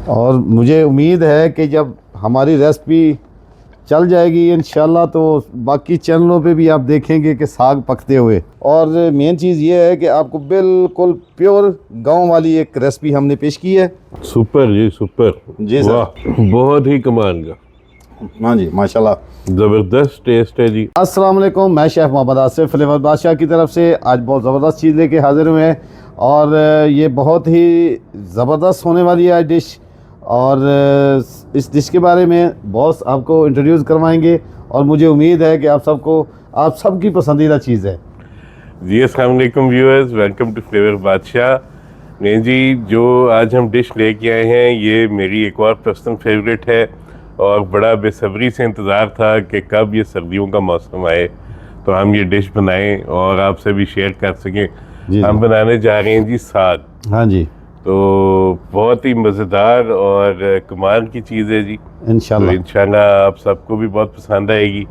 और मुझे उम्मीद है कि जब हमारी रेसिपी चल जाएगी इंशाल्लाह तो बाकी चैनलों पे भी आप देखेंगे कि साग पकते हुए। और मेन चीज़ ये है कि आपको बिल्कुल प्योर गांव वाली एक रेसिपी हमने पेश की है। सुपर जी, सुपर जी सर। वाह, बहुत ही कमाल का। हाँ जी, माशाल्लाह, ज़बरदस्त टेस्ट है जी। अस्सलाम वालेकुम, मैं शेफ़ मोहम्मद आसिफ फ्लेवर बादशाह की तरफ से आज बहुत ज़बरदस्त चीज़ लेके हाज़िर हुए हैं। और ये बहुत ही ज़बरदस्त होने वाली है डिश। और इस डिश के बारे में बॉस आपको इंट्रोड्यूस करवाएंगे और मुझे उम्मीद है कि आप सबकी पसंदीदा चीज़ है। जी अस्सलाम वालेकुम व्यूअर्स, वेलकम टू फ्लेवर बादशाह। नहीं जी, जो आज हम डिश लेके आए हैं ये मेरी एक और पर्सनल फेवरेट है और बड़ा बेसब्री से इंतज़ार था कि कब ये सर्दियों का मौसम आए तो हम ये डिश बनाएं और आपसे भी शेयर कर सकें। हम बनाने जा रहे हैं जी साग। हाँ जी, तो बहुत ही मज़ेदार और कमाल की चीज़ है जी। इंशाल्लाह। तो इंशाल्लाह आप सबको भी बहुत पसंद आएगी।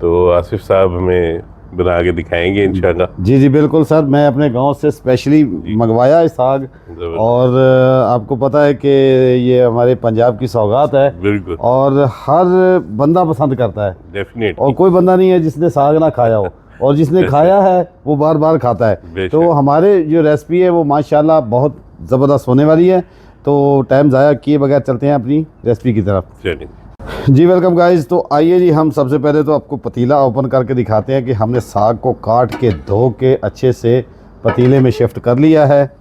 तो आसिफ साहब हमें बना के दिखाएंगे इंशाल्लाह। जी जी बिल्कुल सर, मैं अपने गांव से स्पेशली मंगवाया है साग। और आपको पता है कि ये हमारे पंजाब की सौगात है। बिल्कुल। और हर बंदा पसंद करता है, डेफिनेट। और कोई बंदा नहीं है जिसने साग ना खाया हो, और जिसने खाया है वो बार बार खाता है। तो हमारे जो रेसिपी है वो माशाल्लाह बहुत ज़बरदस्त होने वाली है। तो टाइम ज़ाया किए बगैर चलते हैं अपनी रेसिपी की तरफ। चलिए जी वेलकम गाइस। तो आइए जी, हम सबसे पहले तो आपको पतीला ओपन करके दिखाते हैं कि हमने साग को काट के धो के अच्छे से पतीले में शिफ्ट कर लिया है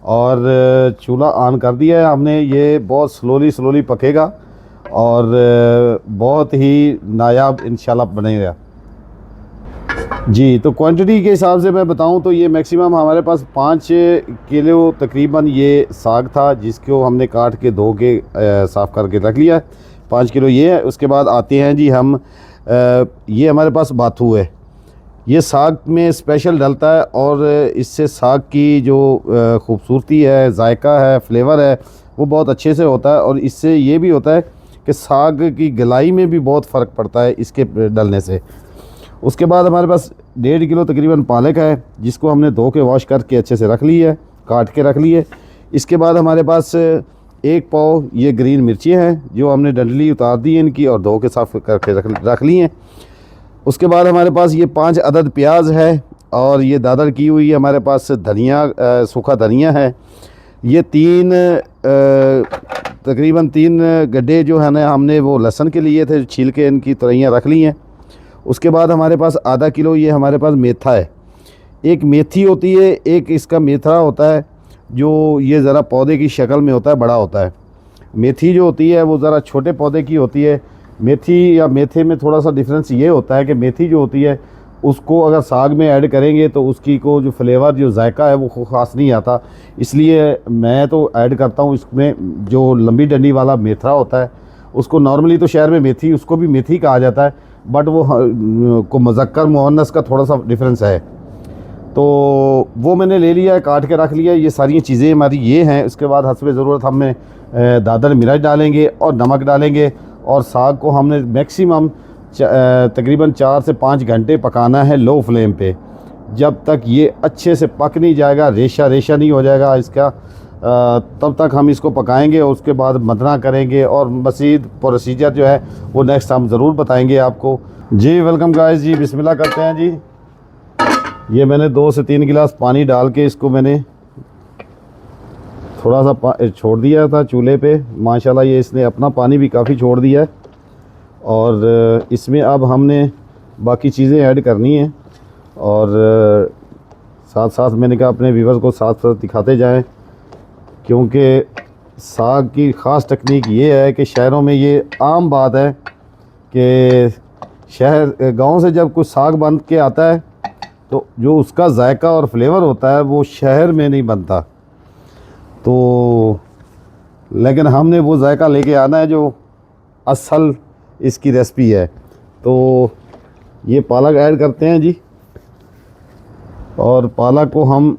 और चूल्हा ऑन कर दिया है हमने। ये बहुत स्लोली पकेगा और बहुत ही नायाब इंशाल्लाह बनेगा जी। तो क्वांटिटी के हिसाब से मैं बताऊं तो ये मैक्सिमम हमारे पास 5 किलो तकरीबन ये साग था, जिसको हमने काट के धो के साफ़ करके रख लिया है। 5 किलो ये है। उसके बाद आते हैं जी हम ये हमारे पास बाथू है। ये साग में स्पेशल डलता है और इससे साग की जो खूबसूरती है, जायका है, फ्लेवर है, वो बहुत अच्छे से होता है। और इससे ये भी होता है कि साग की गलाई में भी बहुत फ़र्क पड़ता है इसके डलने से। उसके बाद हमारे पास 1.5 किलो तकरीबन पालक है, जिसको हमने धो के वॉश करके अच्छे से रख ली है, काट के रख ली है। इसके बाद हमारे पास 1 पाव ये ग्रीन मिर्ची हैं, जो हमने डंडली उतार दी है इनकी और धो के साफ़ करके रख ली हैं। उसके बाद हमारे पास ये 5 अदद प्याज है और ये दादर की हुई है। हमारे पास धनिया, सूखा धनिया है। ये तकरीबन 3 गड्ढे जो है ना हमने वो लहसुन के लिए थे, छील के इनकी तलैयाँ रख ली हैं। उसके बाद हमारे पास आधा किलो ये हमारे पास मेथा है। एक मेथी होती है, एक इसका मेथा होता है जो ये ज़रा पौधे की शक्ल में होता है, बड़ा होता है। मेथी जो होती है वो ज़रा छोटे पौधे की होती है। मेथी या मेथे में थोड़ा सा डिफरेंस ये होता है कि मेथी जो होती है उसको अगर साग में ऐड करेंगे तो उसकी को जो फ्लेवर, जो जायका है वो ख़ास नहीं आता। इसलिए मैं तो ऐड करता हूँ इसमें जो लंबी डंडी वाला मेथा होता है। उसको नॉर्मली तो शहर में मेथी, उसको भी मेथी कहा जाता है, बट वो को मुज़क्कर मुअन्नस का थोड़ा सा डिफरेंस है। तो वो मैंने ले लिया है, काट के रख लिया है। ये सारी चीज़ें हमारी ये हैं। उसके बाद हस्बे ज़रूरत हमें दादर मिर्च डालेंगे और नमक डालेंगे। और साग को हमने मैक्सिमम तकरीबन 4 से 5 घंटे पकाना है लो फ्लेम पे, जब तक ये अच्छे से पक नहीं जाएगा, रेशा नहीं हो जाएगा इसका, तब तक हम इसको पकाएंगे। और उसके बाद मदना करेंगे और मज़ीद प्रोसीजर जो है वो नेक्स्ट हम ज़रूर बताएंगे आपको। जी वेलकम गाइस जी, बिस्मिल्लाह करते हैं जी। ये मैंने 2 से 3 गिलास पानी डाल के इसको मैंने थोड़ा सा छोड़ दिया था चूल्हे पे। माशाल्लाह ये इसने अपना पानी भी काफ़ी छोड़ दिया है। और इसमें अब हमने बाकी चीज़ें ऐड करनी हैं और साथ साथ मैंने कहा अपने व्यूअर्स को साथ साथ दिखाते जाएं, क्योंकि साग की ख़ास टेक्निक ये है कि शहरों में ये आम बात है कि गांव से जब कुछ साग बन के आता है तो जो उसका जायका और फ्लेवर होता है वो शहर में नहीं बनता। तो लेकिन हमने वो जायका लेके आना है जो असल इसकी रेसिपी है। तो ये पालक ऐड करते हैं जी, और पालक को हम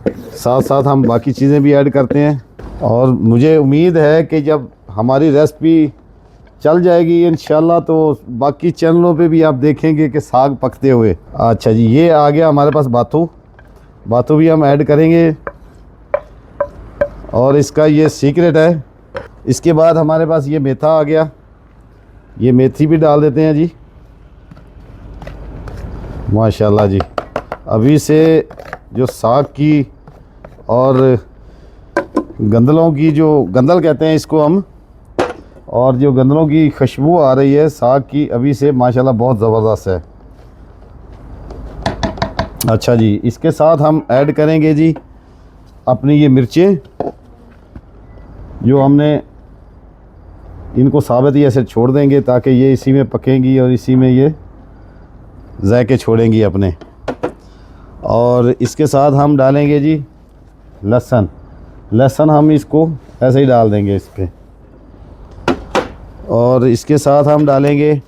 साथ साथ हम बाकी चीज़ें भी ऐड करते हैं। और मुझे उम्मीद है कि जब हमारी रेसिपी चल जाएगी इंशाल्लाह तो बाकी चैनलों पे भी आप देखेंगे कि साग पकते हुए। अच्छा जी, ये आ गया हमारे पास बाथू भी हम ऐड करेंगे। और इसका ये सीक्रेट है। इसके बाद हमारे पास ये मेथा आ गया, ये मेथी भी डाल देते हैं जी। माशाल्लाह जी, अभी से जो साग की और गंदलों की, जो गंदल कहते हैं इसको हम, और जो गंदलों की खुशबू आ रही है साग की, अभी से माशाल्लाह बहुत ज़बरदस्त है। अच्छा जी, इसके साथ हम ऐड करेंगे जी अपनी ये मिर्चें, जो हमने इनको साबित ही ऐसे छोड़ देंगे ताकि ये इसी में पकेंगी और इसी में ये जायके छोड़ेंगी अपने। और इसके साथ हम डालेंगे जी लहसुन। लहसुन हम इसको ऐसे ही डाल देंगे इस पर। और इसके साथ हम डालेंगे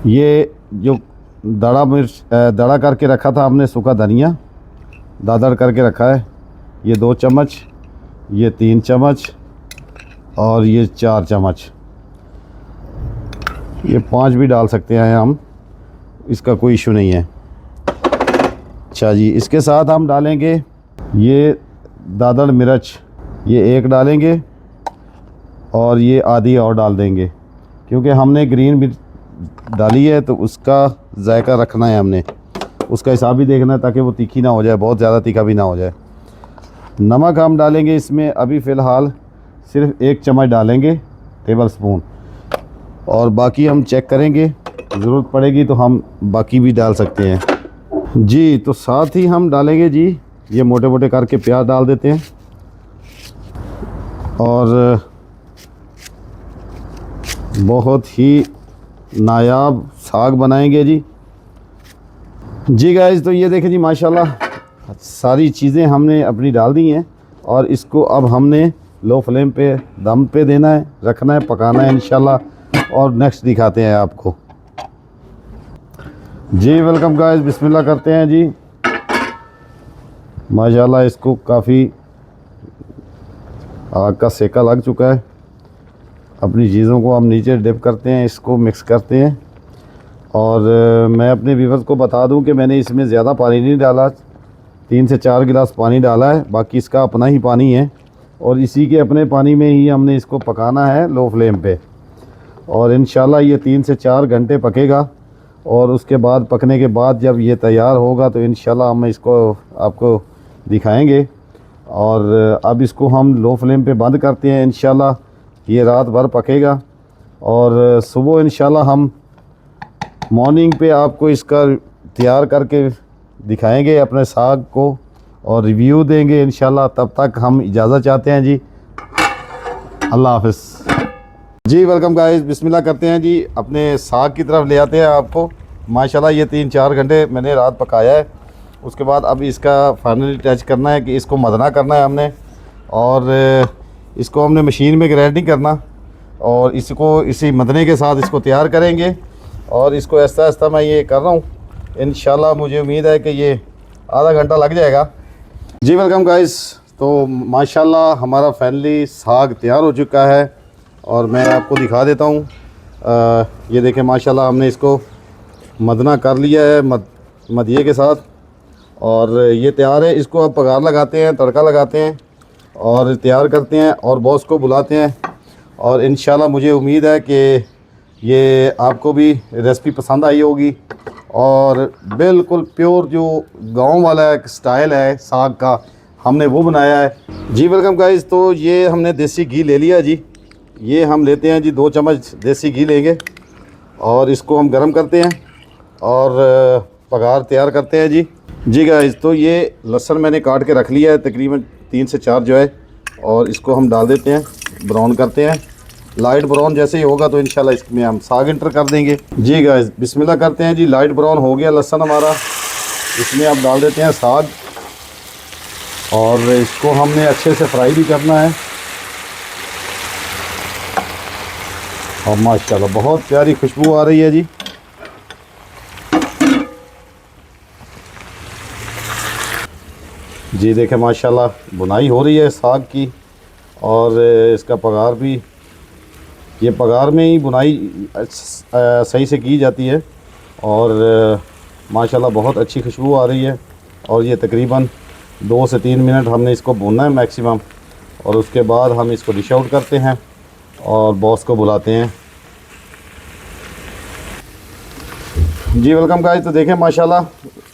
ये जो दड़ा करके रखा था हमने, सूखा धनिया दादड़ करके रखा है, ये 2 चम्मच, ये 3 चम्मच और ये 4 चम्मच, ये 5 भी डाल सकते हैं हम, इसका कोई इशू नहीं है। अच्छा जी, इसके साथ हम डालेंगे ये दादड़ मिर्च, ये 1 डालेंगे और ये आधी और डाल देंगे, क्योंकि हमने ग्रीन मिर्च डाली है तो उसका जायका रखना है, हमने उसका हिसाब भी देखना है ताकि वो तीखी ना हो जाए, बहुत ज़्यादा तीखा भी ना हो जाए। नमक हम डालेंगे इसमें अभी फ़िलहाल सिर्फ 1 चम्मच डालेंगे, टेबल स्पून, और बाकी हम चेक करेंगे, ज़रूरत पड़ेगी तो हम बाकी भी डाल सकते हैं जी। तो साथ ही हम डालेंगे जी ये मोटे मोटे करके प्याज डाल देते हैं और बहुत ही नायाब साग बनाएंगे जी गाइस। तो ये देखें जी, माशाल्लाह सारी चीज़ें हमने अपनी डाल दी हैं और इसको अब हमने लो फ्लेम पे दम पे देना है, रखना है, पकाना है इंशाल्लाह, और नेक्स्ट दिखाते हैं आपको जी। वेलकम गाइस, बिस्मिल्लाह करते हैं जी। माशाल्लाह इसको काफ़ी आग का सेका लग चुका है। अपनी चीज़ों को हम नीचे डिप करते हैं, इसको मिक्स करते हैं। और मैं अपने व्यूअर्स को बता दूं कि मैंने इसमें ज़्यादा पानी नहीं डाला, 3 से 4 गिलास पानी डाला है, बाकी इसका अपना ही पानी है और इसी के अपने पानी में ही हमने इसको पकाना है लो फ्लेम पे। और इंशाल्लाह ये 3 से 4 घंटे पकेगा और उसके बाद पकने के बाद जब ये तैयार होगा तो इंशाल्लाह हम इसको आपको दिखाएंगे। और अब इसको हम लो फ्लेम पे बंद करते हैं। इंशाल्लाह ये रात भर पकेगा और सुबह इंशाल्लाह हम मॉर्निंग पे आपको इसका तैयार करके दिखाएंगे अपने साग को और रिव्यू देंगे इंशाल्लाह। तब तक हम इजाज़त चाहते हैं जी, अल्लाह हाफ़िज़ जी। वेलकम गाइस, बिस्मिल्लाह करते हैं जी, अपने साग की तरफ ले आते हैं आपको। माशाल्लाह ये 3-4 घंटे मैंने रात पकाया है। उसके बाद अब इसका फाइनली टच करना है कि इसको मदना करना है हमने, और इसको हमने मशीन में ग्राइंडिंग करना और इसको इसी मदने के साथ इसको तैयार करेंगे। और इसको आहिस्ता आहिस्ता मैं ये कर रहा हूँ, इंशाल्लाह मुझे उम्मीद है कि ये आधा घंटा लग जाएगा जी। वेलकम गाइस, तो माशाल्लाह हमारा फाइनली साग तैयार हो चुका है और मैं आपको दिखा देता हूँ। ये देखें माशाल्लाह हमने इसको मदना कर लिया है मदिये के साथ और ये तैयार है। इसको अब पगार लगाते हैं, तड़का लगाते हैं और तैयार करते हैं और बॉस को बुलाते हैं। और इंशाल्लाह मुझे उम्मीद है कि ये आपको भी रेसिपी पसंद आई होगी और बिल्कुल प्योर जो गांव वाला एक स्टाइल है साग का, हमने वो बनाया है जी। वेलकम गाइस, तो ये हमने देसी घी ले लिया जी। ये हम लेते हैं जी 2 चम्मच देसी घी लेंगे और इसको हम गरम करते हैं और पगार तैयार करते हैं जी गाइस। तो ये लहसुन मैंने काट के रख लिया है तकरीबन 3 से 4 जो है, और इसको हम डाल देते हैं, ब्राउन करते हैं। लाइट ब्राउन जैसे ही होगा तो इंशाल्लाह इसमें हम साग इंटर कर देंगे जी गाइस। बिस्मिल्लाह करते हैं जी। लाइट ब्राउन हो गया लहसुन हमारा, इसमें आप डाल देते हैं साग और इसको हमने अच्छे से फ्राई भी करना है। और माशाल्लाह बहुत प्यारी खुशबू आ रही है जी। जी देखें माशाल्लाह बुनाई हो रही है साग की और इसका पगार भी, ये पगार में ही बुनाई सही से की जाती है और माशाल्लाह बहुत अच्छी खुशबू आ रही है। और ये तकरीबन 2 से 3 मिनट हमने इसको भूनना है मैक्सिमम, और उसके बाद हम इसको डिश आउट करते हैं और बॉस को बुलाते हैं। जी वेलकम गाइस। तो देखें माशाल्लाह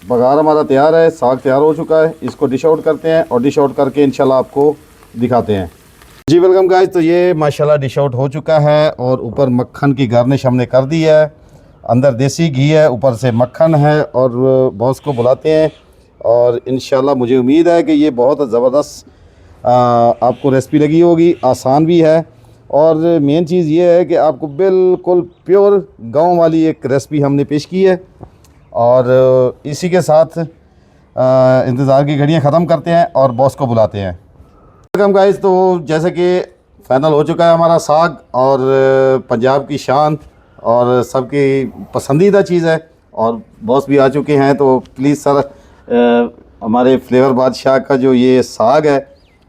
बघार हमारा तैयार है, साग तैयार हो चुका है। इसको डिश आउट करते हैं और डिश आउट करके इंशाल्लाह आपको दिखाते हैं। जी वेलकम गाइस। तो ये माशाल्लाह डिश आउट हो चुका है और ऊपर मक्खन की गार्निश हमने कर दी है, अंदर देसी घी है, ऊपर से मक्खन है, और बॉस को बुलाते हैं। और इंशाल्लाह मुझे उम्मीद है कि ये बहुत ज़बरदस्त आपको रेसिपी लगी होगी, आसान भी है, और मेन चीज़ ये है कि आपको बिल्कुल प्योर गांव वाली एक रेसिपी हमने पेश की है। और इसी के साथ इंतज़ार की घड़ियां ख़त्म करते हैं और बॉस को बुलाते हैं। Welcome guys. तो जैसे कि फाइनल हो चुका है हमारा साग, और पंजाब की शान और सबकी पसंदीदा चीज़ है, और बॉस भी आ चुके हैं। तो प्लीज़ सर हमारे फ्लेवर बादशाह का जो ये साग है,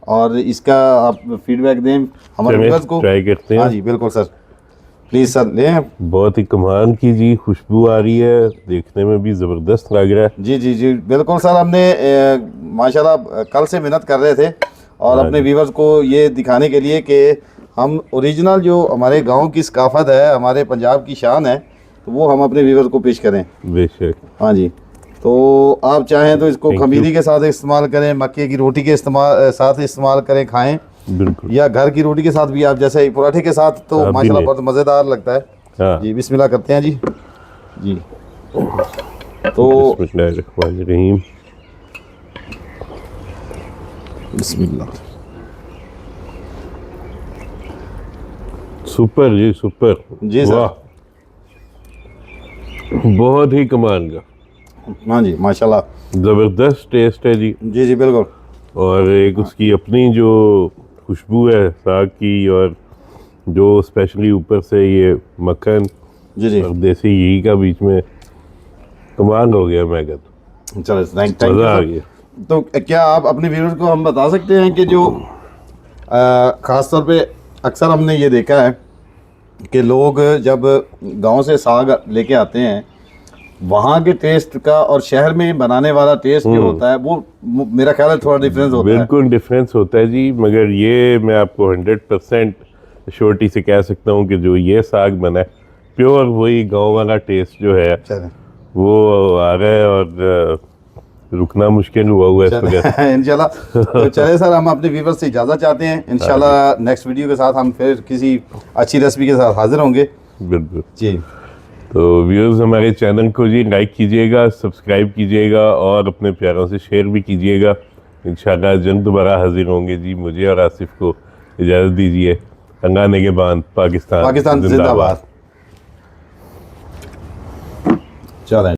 और इसका आप फीडबैक दें हमारे व्यूअर्स को। ट्राई करते हैं। हाँ जी बिल्कुल सर, प्लीज़ सर लें। बहुत ही कमाल की जी खुशबू आ रही है, देखने में भी ज़बरदस्त लग रहा है। जी जी जी बिल्कुल सर। हमने माशाल्लाह कल से मेहनत कर रहे थे, और अपने व्यूअर्स को ये दिखाने के लिए कि हम ओरिजिनल जो हमारे गांव की सकाफत है, हमारे पंजाब की शान है, तो वो हम अपने व्यूअर्स को पेश करें। बेशक। हाँ जी। तो आप चाहें तो इसको खमीरी के साथ इस्तेमाल करें, मक्के की रोटी के साथ इस्तेमाल करें, खाएं, बिल्कुल, या घर की रोटी के साथ भी आप, जैसे पराठे के साथ, तो आप भी माशाल्लाह लें। बहुत मज़ेदार लगता है। हाँ। जी बिस्मिल्लाह करते हैं जी। जी तो बिस्मिल्लाहिर्रहमानिर्रहीम। बिस्मिल्लाह। सुपर जी, सुपर। जी सर। वाह, बहुत ही कमाल का, हाँ जी माशाल्लाह। ज़बरदस्त टेस्ट है जी। जी जी बिल्कुल। और एक उसकी अपनी जो खुशबू है साग की, और जो स्पेशली ऊपर से ये मक्खन जी जी और देसी घी का बीच में, कमाल हो गया। मैं कहता चलो थैंक यू मज़ा आ सर। गया। तो क्या आप अपने व्यूअर्स को हम बता सकते हैं कि जो ख़ास तौर पे अक्सर हमने ये देखा है कि लोग जब गांव से साग लेके आते हैं, वहाँ के टेस्ट का और शहर में बनाने वाला टेस्ट जो होता है, वो मेरा ख्याल है थोड़ा डिफरेंस होता है। बिल्कुल डिफरेंस होता है जी, मगर ये मैं आपको 100% श्योरिटी से कह सकता हूँ कि जो ये साग बना है, प्योर वही गांव वाला टेस्ट जो है चलें वो आ रहा है, और रुकना मुश्किल हुआ इस वजह। इंशाल्लाह। तो चले सर, हम अपने व्यूअर्स से इजाज़त चाहते हैं। इंशाल्लाह नेक्स्ट वीडियो के साथ हम फिर किसी अच्छी रेसिपी के साथ हाजिर होंगे। बिल्कुल जी। तो व्यूअर्स हमारे चैनल को जी लाइक कीजिएगा, सब्सक्राइब कीजिएगा, और अपने प्यारों से शेयर भी कीजिएगा। इंशाल्लाह जल्द दोबारा हाजिर होंगे जी। मुझे और आसिफ को इजाज़त दीजिए। अल्लाह निगहबान। पाकिस्तान जिंदाबाद। चलें।